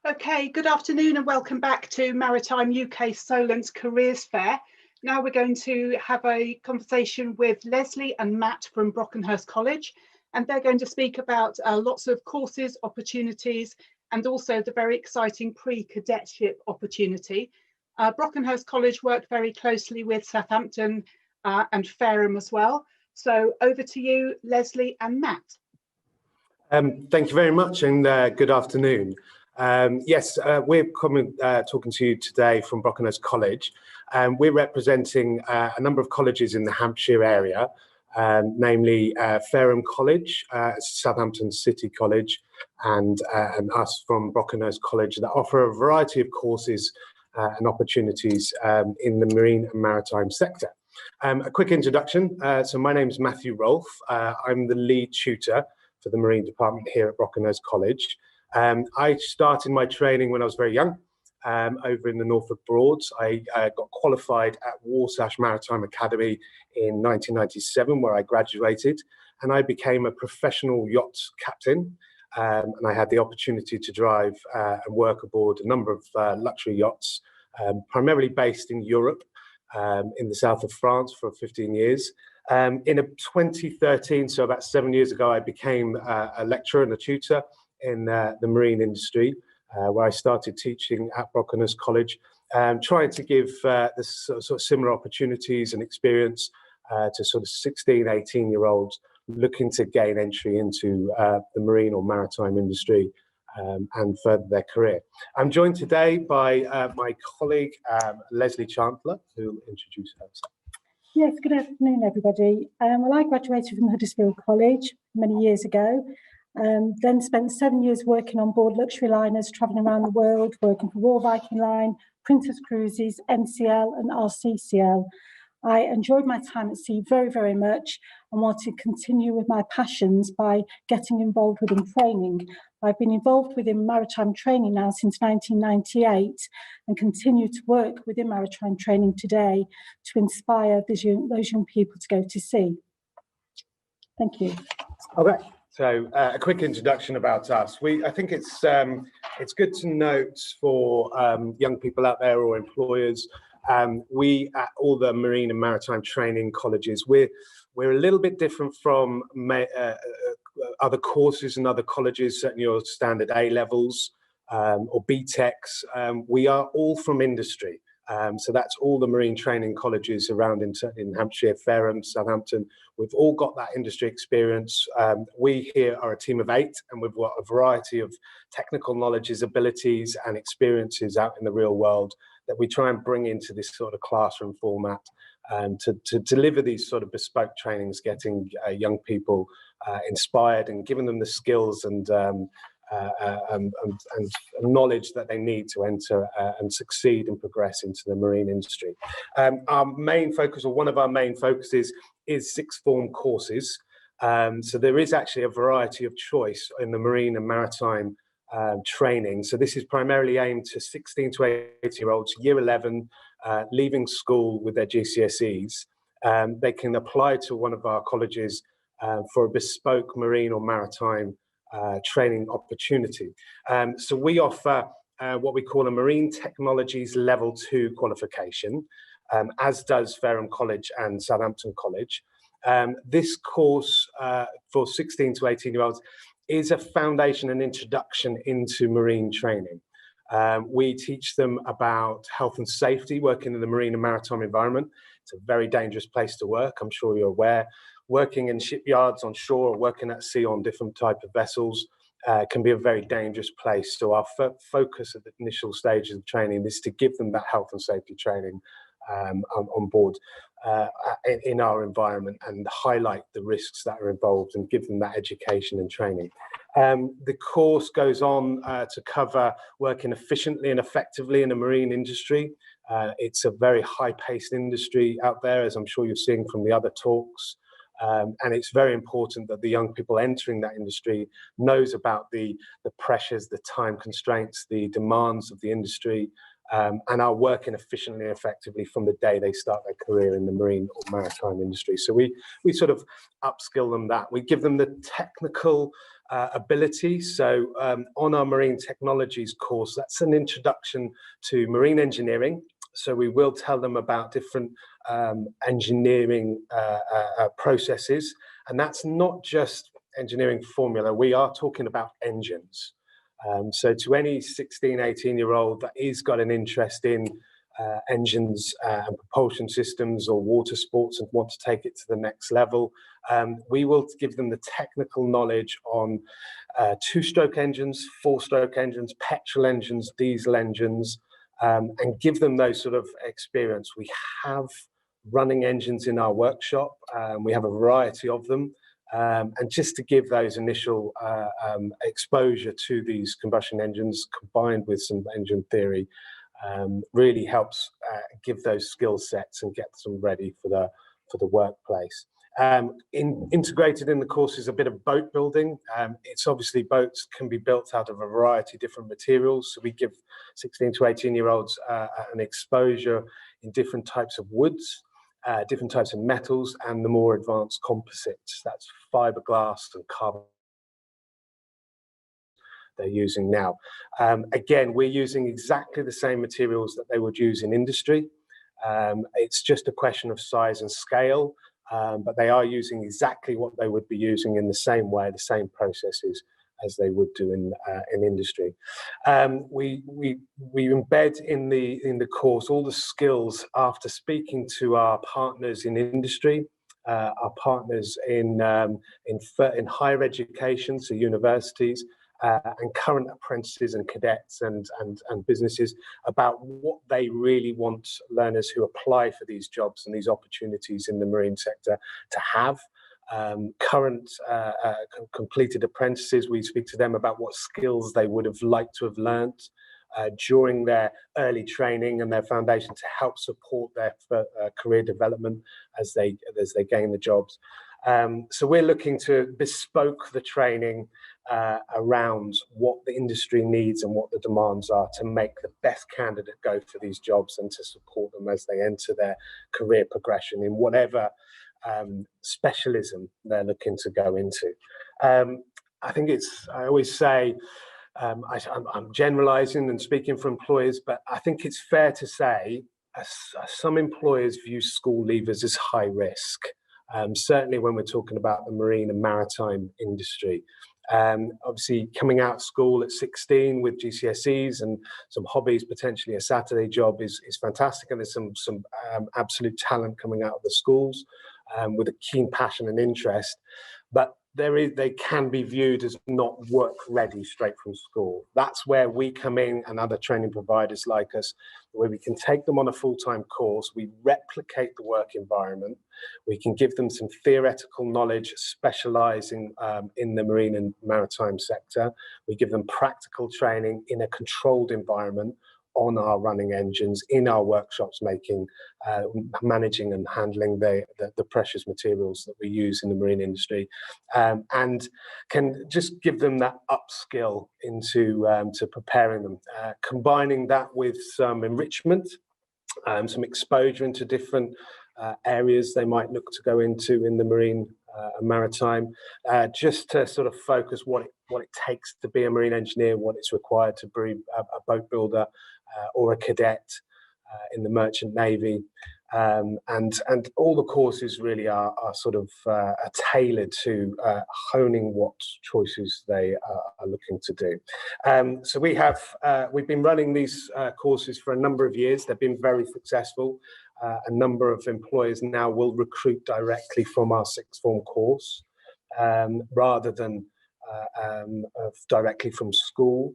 Okay, good afternoon and welcome back to Maritime UK Solent's Careers Fair. Now we're going to have a conversation with Leslie and Matt from Brockenhurst College, and they're going to speak about lots of courses, opportunities, and also the very exciting pre-cadetship opportunity. Brockenhurst College worked very closely with Southampton and Fareham as well. So over to you, Leslie and Matt. Thank you very much and good afternoon. Yes, we're talking to you today from Brockenhurst College. We're representing a number of colleges in the Hampshire area, namely Fareham College, Southampton City College, and us from Brockenhurst College that offer a variety of courses and opportunities in the marine and maritime sector. A quick introduction. So my name is Matthew Rolfe. I'm the lead tutor for the Marine Department here at Brockenhurst College. I started my training when I was very young, over in the Norfolk Broads. I got qualified at Warsash Maritime Academy in 1997, where I graduated, and I became a professional yacht captain. And I had the opportunity to drive and work aboard a number of luxury yachts, primarily based in Europe, in the south of France for 15 years. In 2013, so about 7 years ago, I became a lecturer and a tutor in the marine industry, where I started teaching at Brockenhurst College, trying to give this sort of similar opportunities and experience to sort of 16, 18-year-olds looking to gain entry into the marine or maritime industry and further their career. I'm joined today by my colleague, Leslie Chandler, who will introduce herself. Yes, good afternoon, everybody. Well, I graduated from Huddersfield College many years ago, then spent 7 years working on board luxury liners, travelling around the world, working for Royal Viking Line, Princess Cruises, NCL and RCCL. I enjoyed my time at sea very, very much and want to continue with my passions by getting involved within training. I've been involved within maritime training now since 1998 and continue to work within maritime training today to inspire those young people to go to sea. Thank you. Okay, so a quick introduction about us. I think it's good to note for young people out there or employers, we at all the marine and maritime training colleges, we're a little bit different from other courses and other colleges, certainly your standard A levels or BTECs. We are all from industry. So that's all the marine training colleges around in Hampshire, Fareham, Southampton. We've all got that industry experience. We here are a team of 8, and we've got a variety of technical knowledges, abilities, and experiences out in the real world that we try and bring into this sort of classroom format to deliver these sort of bespoke trainings, getting young people inspired and giving them the skills and knowledge that they need to enter and succeed and progress into the marine industry. Our main focus, or one of our main focuses, is sixth form courses. So there is actually a variety of choice in the marine and maritime training. So this is primarily aimed to 16 to 18-year-olds, year 11, leaving school with their GCSEs. They can apply to one of our colleges for a bespoke marine or maritime training opportunity. So we offer what we call a Marine Technologies Level 2 qualification, as does Fareham College and Southampton College. This course for 16 to 18-year-olds is a foundation and introduction into marine training. We teach them about health and safety, working in the marine and maritime environment. It's a very dangerous place to work, I'm sure you're aware. Working in shipyards on shore or working at sea on different type of vessels can be a very dangerous place. So our focus at the initial stages of training is to give them that health and safety training on board in our environment and highlight the risks that are involved and give them that education and training. The course goes on to cover working efficiently and effectively in the marine industry. It's a very high-paced industry out there, as I'm sure you're seeing from the other talks. And it's very important that the young people entering that industry knows about the pressures, the time constraints, the demands of the industry, and are working efficiently and effectively from the day they start their career in the marine or maritime industry. So we sort of upskill them that. We give them the technical ability. So on our Marine Technologies course, that's an introduction to marine engineering. So we will tell them about different engineering processes. And that's not just engineering formula. We are talking about engines. So to any 16, 18-year-old that is got an interest in engines and propulsion systems or water sports and want to take it to the next level, we will give them the technical knowledge on two-stroke engines, four-stroke engines, petrol engines, diesel engines, and give them those sort of experience. We have running engines in our workshop. We have a variety of them. And just to give those initial exposure to these combustion engines combined with some engine theory really helps give those skill sets and get them ready for the workplace. Integrated in the course is a bit of boat building. It's obviously boats can be built out of a variety of different materials. So we give 16 to 18-year-olds an exposure in different types of woods, different types of metals, and the more advanced composites. That's fiberglass and carbon they're using now. Again, we're using exactly the same materials that they would use in industry. It's just a question of size and scale, but they are using exactly what they would be using in the same way, the same processes as they would do in industry. We embed in the course all the skills after speaking to our partners in industry, our partners in higher education, so universities, and current apprentices and cadets and businesses about what they really want learners who apply for these jobs and these opportunities in the marine sector to have. Current completed apprentices, we speak to them about what skills they would have liked to have learnt during their early training and their foundation to help support their career development as they gain the jobs. So we're looking to bespoke the training around what the industry needs and what the demands are to make the best candidate go for these jobs and to support them as they enter their career progression in whatever specialism they're looking to go into. I think I always say, I'm generalizing and speaking for employers, but I think it's fair to say some employers view school leavers as high risk. Certainly when we're talking about the marine and maritime industry. Obviously coming out of school at 16 with GCSEs and some hobbies, potentially a Saturday job is fantastic, and there's some absolute talent coming out of the schools with a keen passion and interest, but they can be viewed as not work ready straight from school. That's where we come in, and other training providers like us, where we can take them on a full-time course, we replicate the work environment, we can give them some theoretical knowledge specializing in the marine and maritime sector, we give them practical training in a controlled environment on our running engines, in our workshops, managing and handling the precious materials that we use in the marine industry, and can just give them that upskill into to preparing them, combining that with some enrichment, some exposure into different areas they might look to go into in the marine and maritime, just to sort of focus what it takes to be a marine engineer, what it's required to be a boat builder or a cadet in the merchant navy, and all the courses really are sort of tailored to honing what choices they are looking to do. So we've been running these courses for a number of years. They've been very successful. A number of employers now will recruit directly from our sixth form course rather than directly from school.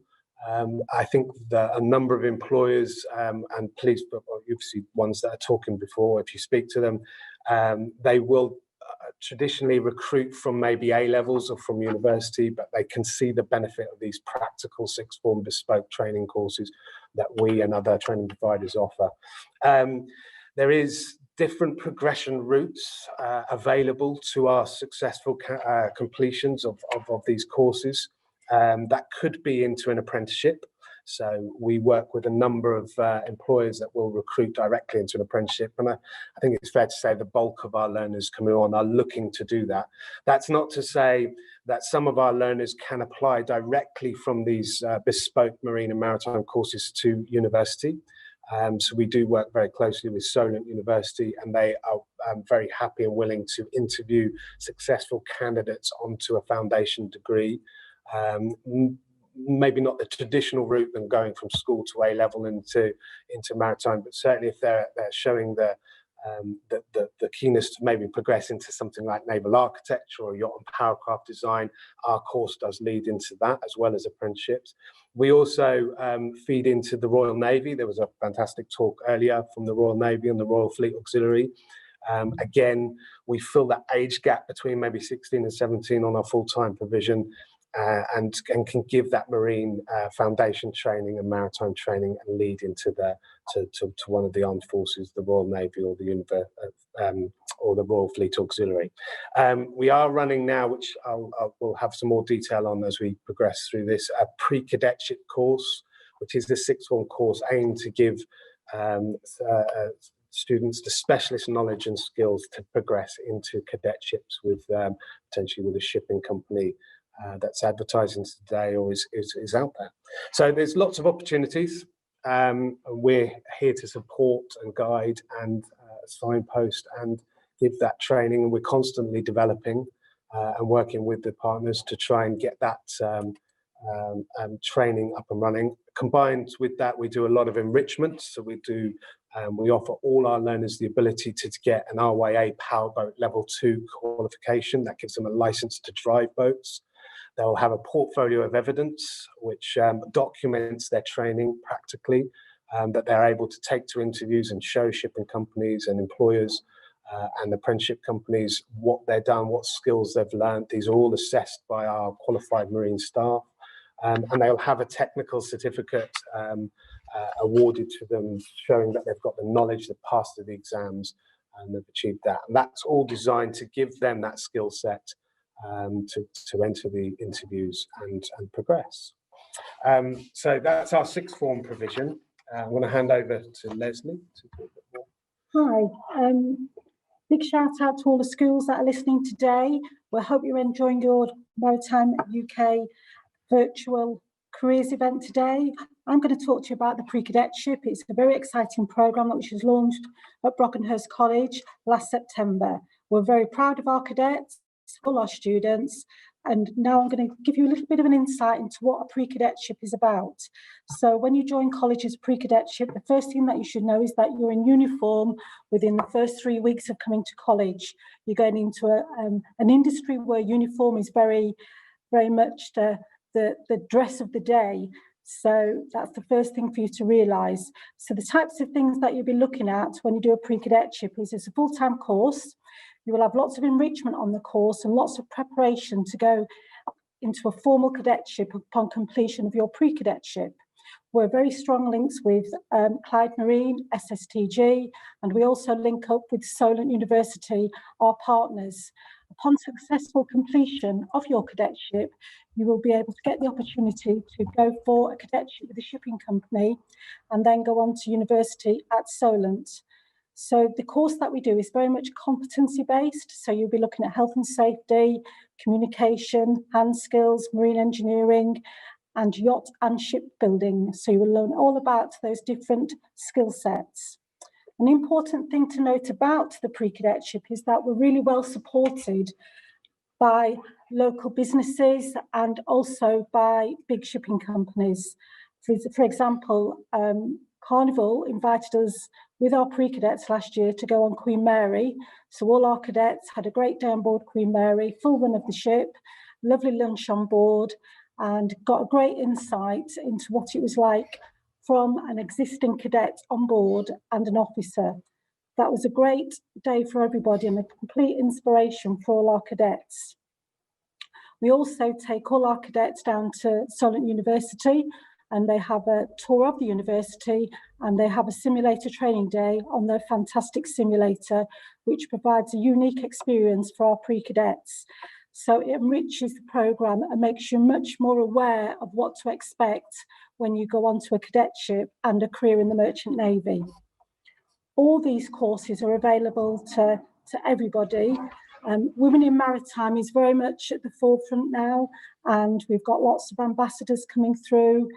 I think that a number of employers, and please, you've seen ones that are talking before, if you speak to them, they will traditionally recruit from maybe A-levels or from university, but they can see the benefit of these practical sixth form bespoke training courses that we and other training providers offer. There is different progression routes available to our successful completions of these courses. That could be into an apprenticeship. So we work with a number of employers that will recruit directly into an apprenticeship. And I think it's fair to say the bulk of our learners coming on are looking to do that. That's not to say that some of our learners can apply directly from these bespoke marine and maritime courses to university. So we do work very closely with Solent University, and they are very happy and willing to interview successful candidates onto a foundation degree. Maybe not the traditional route than going from school to A level into maritime, but certainly if they're showing the keenness to maybe progress into something like naval architecture or yacht and powercraft design, our course does lead into that as well as apprenticeships. We also feed into the Royal Navy. There was a fantastic talk earlier from the Royal Navy and the Royal Fleet Auxiliary. Again, we fill that age gap between maybe 16 and 17 on our full-time provision, and can give that marine foundation training and maritime training and lead into to one of the armed forces, the Royal Navy or the Royal Fleet Auxiliary. We are running now, which we'll have some more detail on as we progress through this, a Pre-Cadetship course, which is the sixth form course aimed to give students the specialist knowledge and skills to progress into cadetships with potentially with a shipping company that's advertising today or is out there. So there's lots of opportunities. We're here to support and guide and signpost and give that training, and we're constantly developing and working with the partners to try and get that training up and running. Combined with that, we do a lot of enrichment. So we offer all our learners the ability to get an RYA powerboat level 2 qualification that gives them a license to drive boats. They'll have a portfolio of evidence which documents their training practically, that they're able to take to interviews and show shipping companies and employers and apprenticeship companies what they've done, what skills they've learned. These are all assessed by our qualified marine staff, and they'll have a technical certificate awarded to them showing that they've got the knowledge, they've passed the exams and they've achieved that. And that's all designed to give them that skill set to enter the interviews and progress. So that's our sixth form provision. I'm going to hand over to Leslie to talk a bit more. Hi, big shout out to all the schools that are listening today. We hope you're enjoying your Maritime UK virtual careers event today. I'm going to talk to you about the Pre-Cadetship. It's a very exciting programme which was launched at Brockenhurst College last September. We're very proud of our cadets, all our students, and now I'm going to give you a little bit of an insight into what a pre-cadetship is about. So when you join college as a pre-cadetship, the first thing that you should know is that you're in uniform within the first 3 weeks of coming to college. You're going into an industry where uniform is very, very much the dress of the day. So that's the first thing for you to realise. So the types of things that you'll be looking at when you do a pre-cadetship is it's a full-time course. You will have lots of enrichment on the course and lots of preparation to go into a formal cadetship upon completion of your pre-cadetship. We're very strong links with Clyde Marine, SSTG, and we also link up with Solent University, our partners. Upon successful completion of your cadetship, you will be able to get the opportunity to go for a cadetship with a shipping company and then go on to university at Solent. So the course that we do is very much competency-based. So you'll be looking at health and safety, communication, hand skills, marine engineering, and yacht and shipbuilding. So you will learn all about those different skill sets. An important thing to note about the pre-cadetship is that we're really well supported by local businesses and also by big shipping companies. For example, Carnival invited us with our pre-cadets last year to go on Queen Mary. So all our cadets had a great day on board Queen Mary, full run of the ship, lovely lunch on board, and got a great insight into what it was like from an existing cadet on board and an officer. That was a great day for everybody and a complete inspiration for all our cadets. We also take all our cadets down to Solent University, and they have a tour of the university and they have a simulator training day on their fantastic simulator, which provides a unique experience for our pre-cadets. So it enriches the programme and makes you much more aware of what to expect when you go on to a cadetship and a career in the Merchant Navy. All these courses are available to everybody. Women in Maritime is very much at the forefront now, and we've got lots of ambassadors coming through,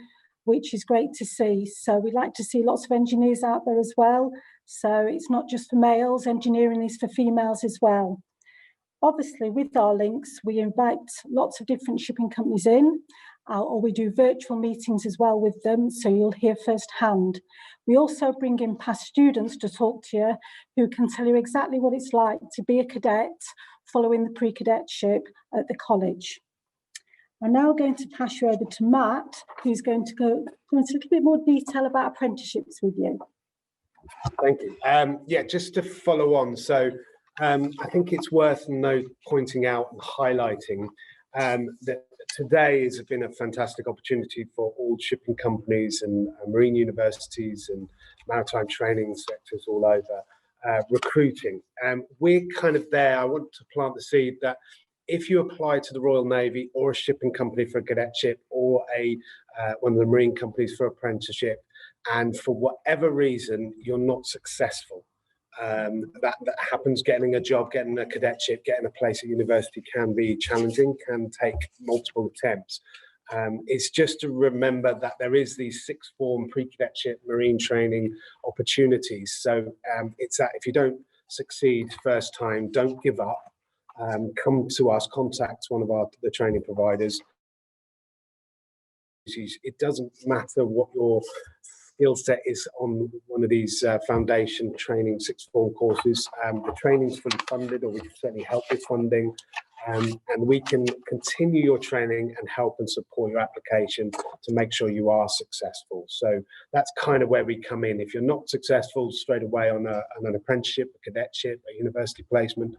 which is great to see. So we'd like to see lots of engineers out there as well. So it's not just for males, engineering is for females as well. Obviously, with our links, we invite lots of different shipping companies in, or we do virtual meetings as well with them, so you'll hear firsthand. We also bring in past students to talk to you, who can tell you exactly what it's like to be a cadet following the pre-cadetship at the college. I'm now going to pass you over to Matt, who's going to go into a little bit more detail about apprenticeships with you. Thank you. Yeah, just to follow on, so I think it's worth pointing out and highlighting that today has been a fantastic opportunity for all shipping companies and marine universities and maritime training sectors all over recruiting. We're kind of there. I want to plant the seed that if you apply to the Royal Navy or a shipping company for a cadetship or one of the marine companies for apprenticeship, and for whatever reason you're not successful, that happens. Getting a job, getting a cadetship, getting a place at university can be challenging, can take multiple attempts. It's just to remember that there is these sixth form pre-cadetship marine training opportunities. So it's that if you don't succeed first time, don't give up. Come to us, contact one of the training providers. It doesn't matter what your skill set is on one of these foundation training sixth form courses. The training's fully funded, or we can certainly help with funding, and we can continue your training and help and support your application to make sure you are successful. So that's kind of where we come in. If you're not successful straight away on an apprenticeship, a cadetship, a university placement,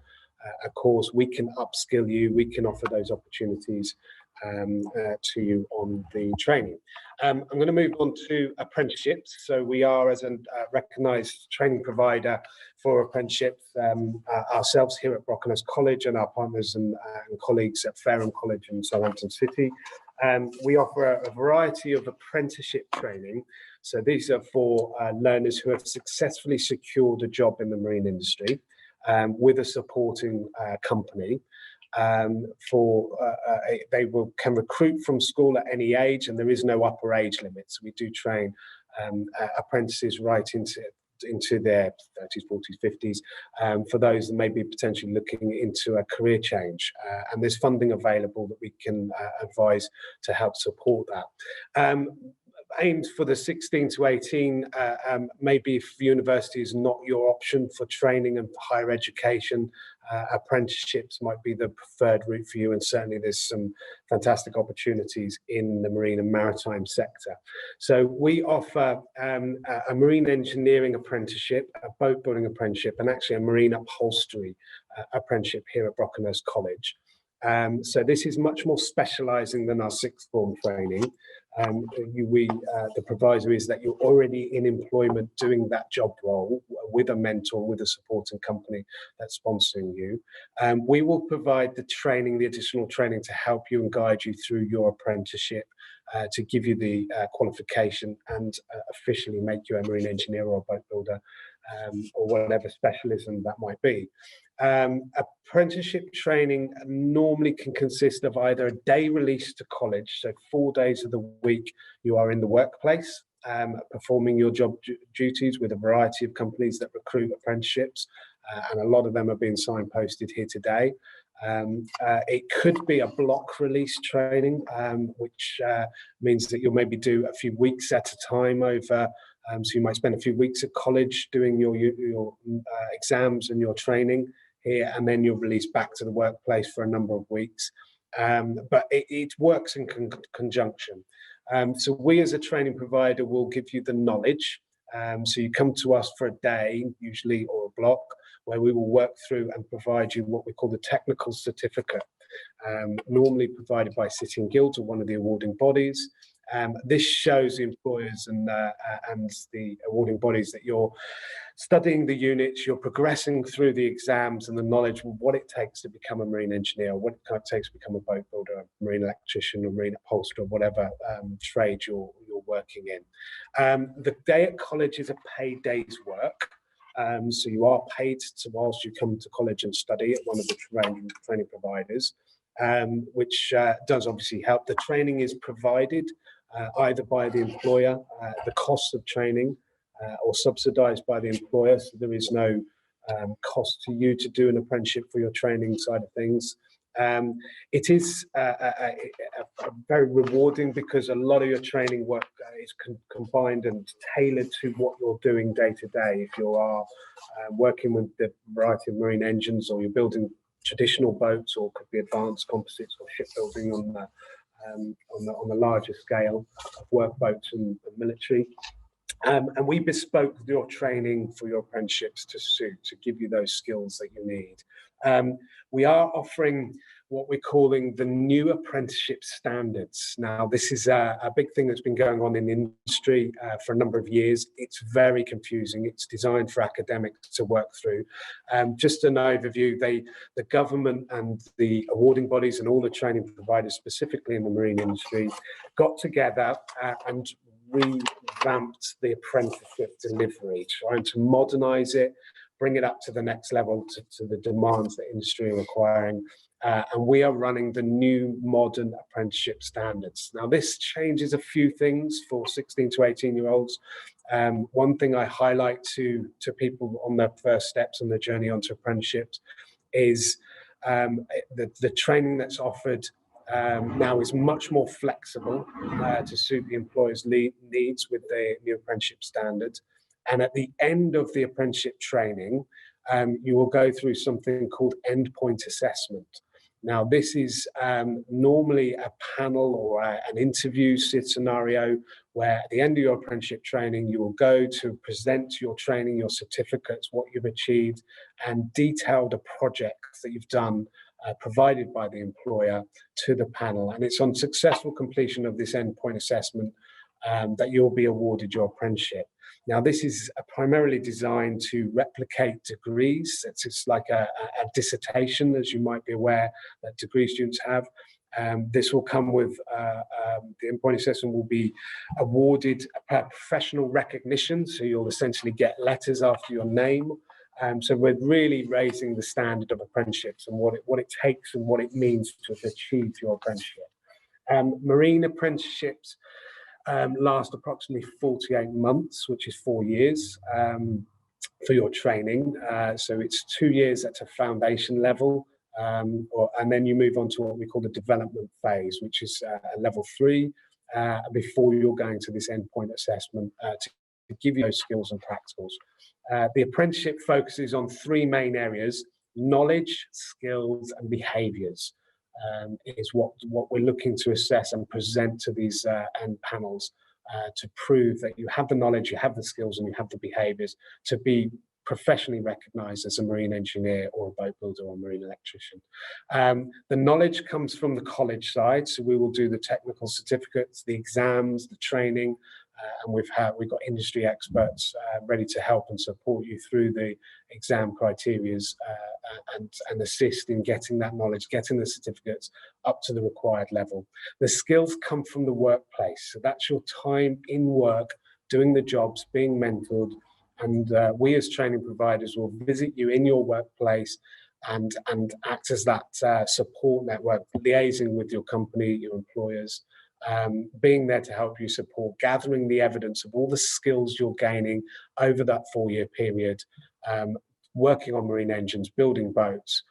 a course, we can upskill you, we can offer those opportunities to you on the training. I'm going to move on to apprenticeships. So we are, as a recognised training provider for apprenticeships, ourselves here at Brockenhurst College and our partners and colleagues at Fareham College in Southampton City. We offer a variety of apprenticeship training. So these are for learners who have successfully secured a job in the marine industry with a supporting company. They can recruit from school at any age, and there is no upper age limit. So we do train apprentices right into their 30s, 40s, 50s, for those that may be potentially looking into a career change. And there's funding available that we can advise to help support that. Aimed for the 16 to 18, maybe if university is not your option for training and for higher education, apprenticeships might be the preferred route for you, and certainly there's some fantastic opportunities in the marine and maritime sector. So we offer a marine engineering apprenticeship, a boat building apprenticeship, and actually a marine upholstery apprenticeship here at Brockenhurst College. So this is much more specialising than our sixth form training. The proviso is that you're already in employment doing that job role with a mentor, with a supporting company that's sponsoring you. We will provide the training, the additional training to help you and guide you through your apprenticeship, to give you the qualification and officially make you a marine engineer or a boat builder, or whatever specialism that might be. Apprenticeship training normally can consist of either a day release to college, so 4 days of the week you are in the workplace, performing your job duties with a variety of companies that recruit apprenticeships, and a lot of them are being signposted here today. It could be a block release training, which means that you'll maybe do a few weeks at a time over. So you might spend a few weeks at college doing your exams and your training here, and then you're released back to the workplace for a number of weeks. But it works in conjunction. So we as a training provider will give you the knowledge. So you come to us for a day, usually, or a block, where we will work through and provide you what we call the technical certificate, normally provided by City and Guilds or one of the awarding bodies. This shows the employers and the awarding bodies that you're studying the units, you're progressing through the exams and the knowledge of what it takes to become a marine engineer, what it takes to become a boat builder, a marine electrician, or marine upholsterer, whatever trade you're working in. The day at college is a paid day's work. So you are paid whilst you come to college and study at one of the training providers, which does obviously help. The training is provided either by the employer, the cost of training, or subsidised by the employer. So there is no cost to you to do an apprenticeship for your training side of things. It is very rewarding because a lot of your training work is combined and tailored to what you're doing day to day. If you are working with the variety of marine engines, or you're building traditional boats, or could be advanced composites or shipbuilding on the larger scale of workboats and military. And we bespoke your training for your apprenticeships to give you those skills that you need. We are offering what we're calling the new Apprenticeship Standards. Now, this is a big thing that's been going on in the industry for a number of years. It's very confusing. It's designed for academics to work through. Just an overview, the government and the awarding bodies and all the training providers, specifically in the marine industry, got together and revamped the apprenticeship delivery, trying to modernise it, bring it up to the next level, to the demands that industry are requiring. And we are running the new modern apprenticeship standards. Now, this changes a few things for 16 to 18-year-olds. One thing I highlight to people on their first steps on their journey onto apprenticeships is the training that's offered now is much more flexible to suit the employer's needs with the new apprenticeship standards. And at the end of the apprenticeship training, you will go through something called Endpoint Assessment. Now, this is normally a panel or an interview scenario where at the end of your apprenticeship training, you will go to present your training, your certificates, what you've achieved, and detail the projects that you've done provided by the employer to the panel. And it's on successful completion of this endpoint assessment that you'll be awarded your apprenticeship. Now, this is primarily designed to replicate degrees. It's like a dissertation, as you might be aware, that degree students have. This will come with the endpoint assessment will be awarded professional recognition. So you'll essentially get letters after your name. So we're really raising the standard of apprenticeships and what it takes and what it means to achieve your apprenticeship. Marine apprenticeships last approximately 48 months, which is 4 years for your training. So it's 2 years at a foundation level, and then you move on to what we call the development phase, which is level 3, before you're going to this endpoint assessment to give you those skills and practicals. The apprenticeship focuses on 3 main areas: knowledge, skills, and behaviours. Is what we're looking to assess and present to these end panels to prove that you have the knowledge, you have the skills, and you have the behaviours to be professionally recognised as a marine engineer or a boat builder or a marine electrician. The knowledge comes from the college side, so we will do the technical certificates, the exams, the training, and we've got industry experts ready to help and support you through the exam criterias and assist in getting that knowledge, getting the certificates up to the required level. The skills come from the workplace, so that's your time in work, doing the jobs, being mentored, and we as training providers will visit you in your workplace and act as that support network, liaising with your company, your employers, being there to help you support, gathering the evidence of all the skills you're gaining over that 4-year period, working on marine engines, building boats,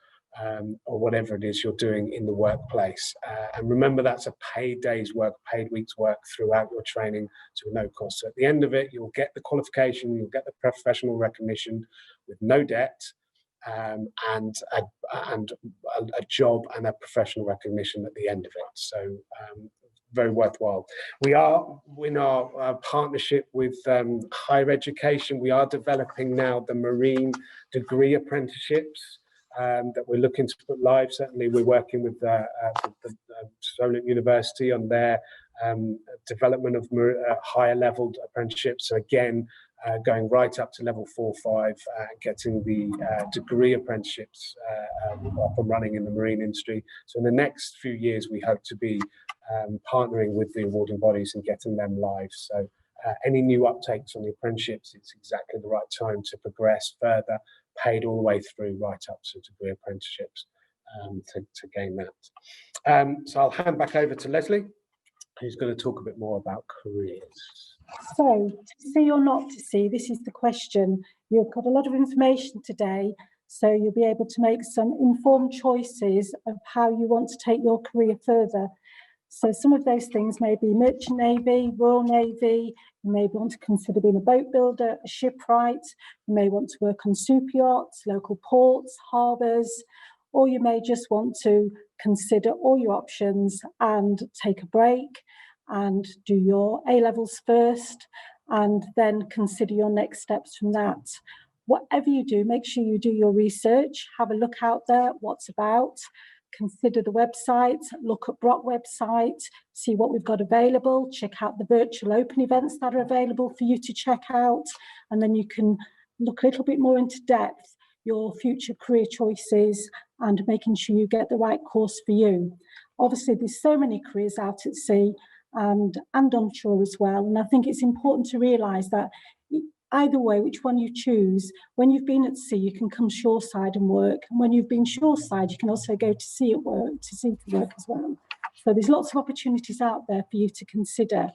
or whatever it is you're doing in the workplace. And remember, that's a paid day's work, paid week's work throughout your training to no cost. So at the end of it, you'll get the qualification, you'll get the professional recognition with no debt, and a job and a professional recognition at the end of it. So very worthwhile. We are in our partnership with higher education. We are developing now the marine degree apprenticeships that we're looking to put live. Certainly we're working with the Solent University on their development of higher level apprenticeships. So again, going right up to level 4, 5, getting the degree apprenticeships up and running in the marine industry. So in the next few years, we hope to be partnering with the awarding bodies and getting them live. So any new uptakes on the apprenticeships, it's exactly the right time to progress further, paid all the way through right up to degree apprenticeships to gain that. So I'll hand back over to Leslie, who's going to talk a bit more about careers. So, to see or not to see, this is the question. You've got a lot of information today, so you'll be able to make some informed choices of how you want to take your career further. So some of those things may be Merchant Navy, Royal Navy, you may want to consider being a boat builder, a shipwright, you may want to work on super yachts, local ports, harbours, or you may just want to consider all your options and take a break and do your A-levels first and then consider your next steps from that. Whatever you do, make sure you do your research, have a look out there, what's about, consider the website, look at Brock website, see what we've got available, check out the virtual open events that are available for you to check out, and then you can look a little bit more into depth your future career choices and making sure you get the right course for you. Obviously, there's so many careers out at sea and onshore as well, and I think it's important to realise that either way, which one you choose, when you've been at sea, you can come shoreside and work. And when you've been shoreside, you can also go to sea at work, to work as well. So there's lots of opportunities out there for you to consider.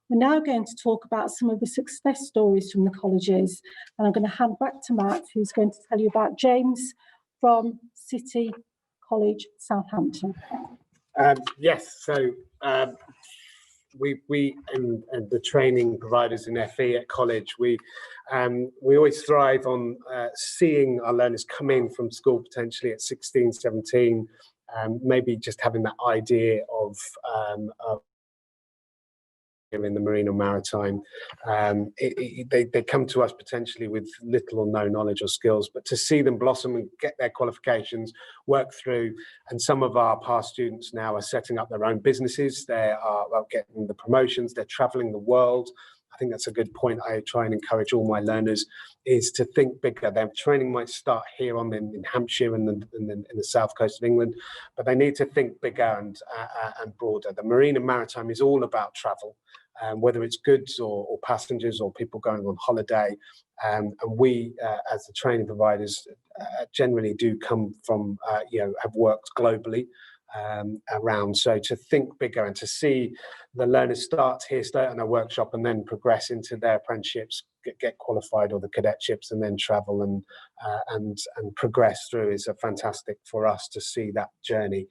We're now going to talk about some of the success stories from the colleges. And I'm going to hand back to Matt, who's going to tell you about James from City College, Southampton. Yes, so we and the training providers in FE at college, we always thrive on seeing our learners come in from school potentially at 16, 17, maybe just having that idea of in the marine or maritime. They come to us potentially with little or no knowledge or skills, but to see them blossom and get their qualifications, work through, and some of our past students now are setting up their own businesses, they are getting the promotions, they're traveling the world. I think that's a good point. I try and encourage all my learners is to think bigger. Their training might start here in Hampshire and in the south coast of England, but they need to think bigger and broader. The marine and maritime is all about travel. Whether it's goods or passengers or people going on holiday. And we, as the training providers, generally do come from, have worked globally around. So to think bigger and to see the learners start in a workshop and then progress into their apprenticeships, get qualified or the cadetships and then travel and progress through is fantastic for us to see that journey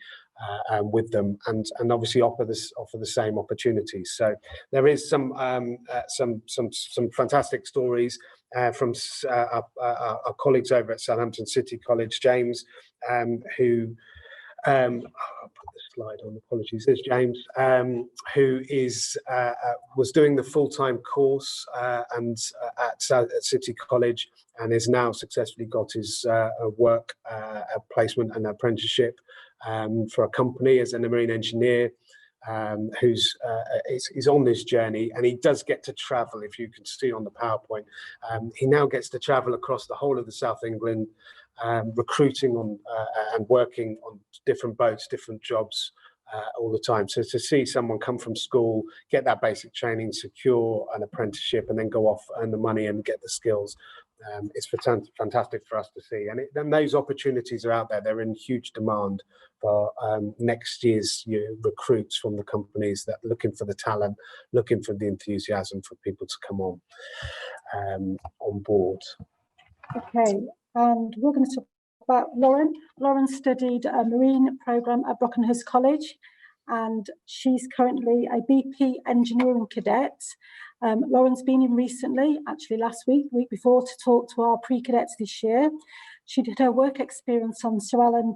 with them and obviously offer the same opportunities. So there is some fantastic stories from our colleagues over at Southampton City College, James, who I'll put the slide on, apologies, there's James, who was doing the full-time course at City College and has now successfully got his work placement and apprenticeship for a company as a marine engineer, who's on this journey, and he does get to travel. If you can see on the PowerPoint, he now gets to travel across the whole of the South England, recruiting on and working on different boats, different jobs all the time. So to see someone come from school, get that basic training, secure an apprenticeship, and then go off, earn the money and get the skills, it's fantastic for us to see. And those opportunities are out there. They're in huge demand for next year's recruits from the companies that are looking for the talent, looking for the enthusiasm for people to come on board. Okay, and we're going to talk about Lauren. Lauren studied a marine programme at Brockenhurst College, and she's currently a BP engineering cadet. Lauren's been in recently, actually last week, the week before, to talk to our pre-cadets this year. She did her work experience on Sir Alan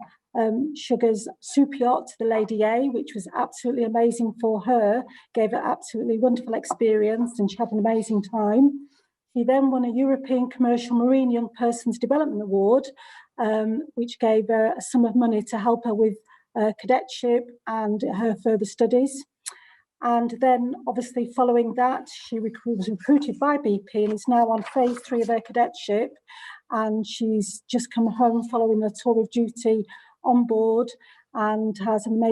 Sugar's super yacht, the Lady A, which was absolutely amazing for her, gave her absolutely wonderful experience, and she had an amazing time. She then won a European Commercial Marine Young Persons Development Award, which gave her a sum of money to help her with cadetship and her further studies. And then obviously following that, she was recruited by BP and is now on phase 3 of her cadetship. And she's just come home following a tour of duty on board and had an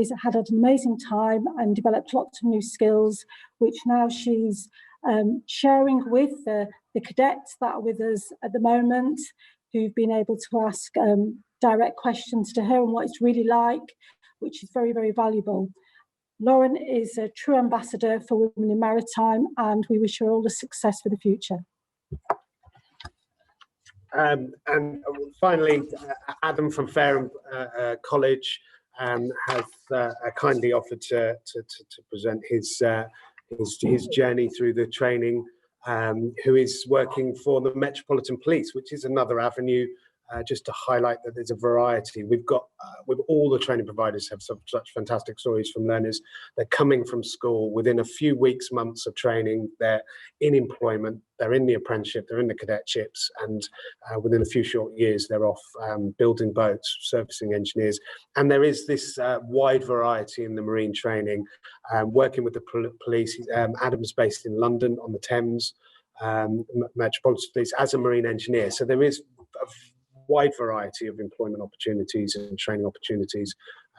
amazing time and developed lots of new skills, which now she's sharing with the cadets that are with us at the moment, who've been able to ask direct questions to her and what it's really like, which is very, very valuable. Lauren is a true ambassador for women in maritime, and we wish her all the success for the future. And finally, Adam from Fareham College has kindly offered to present his journey through the training, who is working for the Metropolitan Police, which is another avenue. Just to highlight that there's a variety. We've got, with all the training providers have such fantastic stories from learners. They're coming from school within a few weeks, months of training. They're in employment, they're in the apprenticeship, they're in the cadetships, and within a few short years, they're off building boats, servicing engineers. And there is this wide variety in the marine training, working with the police. Adam's based in London on the Thames, Metropolitan Police, as a marine engineer. So there is a wide variety of employment opportunities and training opportunities,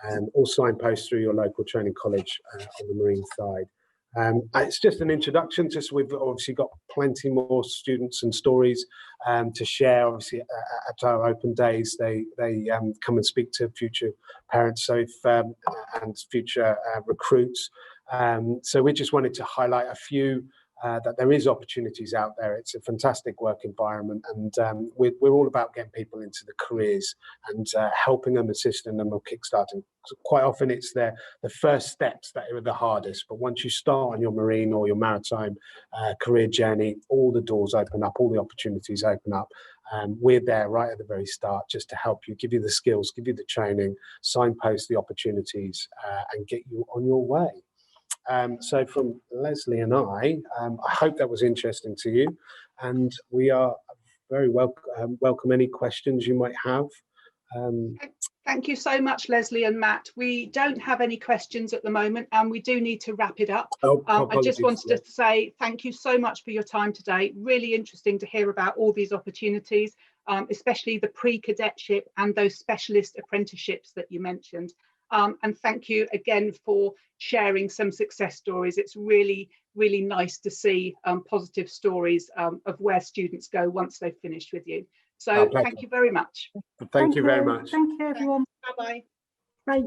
and all signposts through your local training college on the marine side. It's just an introduction. We've obviously got plenty more students and stories to share. Obviously, at our open days, they come and speak to future parents, and future recruits. So we just wanted to highlight a few. That there is opportunities out there. It's a fantastic work environment, and we're all about getting people into the careers and helping them, assisting them, or kickstarting. So quite often it's the first steps that are the hardest, but once you start on your marine or your maritime career journey, all the doors open up, all the opportunities open up. We're there right at the very start just to help you, give you the skills, give you the training, signpost the opportunities, and get you on your way. So from Leslie and I hope that was interesting to you, and we are very welcome any questions you might have. Thank you so much, Leslie and Matt. We don't have any questions at the moment, and we do need to wrap it up. I just wanted to say thank you so much for your time today. Really interesting to hear about all these opportunities, especially the pre-cadetship and those specialist apprenticeships that you mentioned. And thank you again for sharing some success stories. It's really, really nice to see positive stories of where students go once they've finished with you. So thank you very much. Thank you very much. Thank you, everyone. Bye-bye. Bye.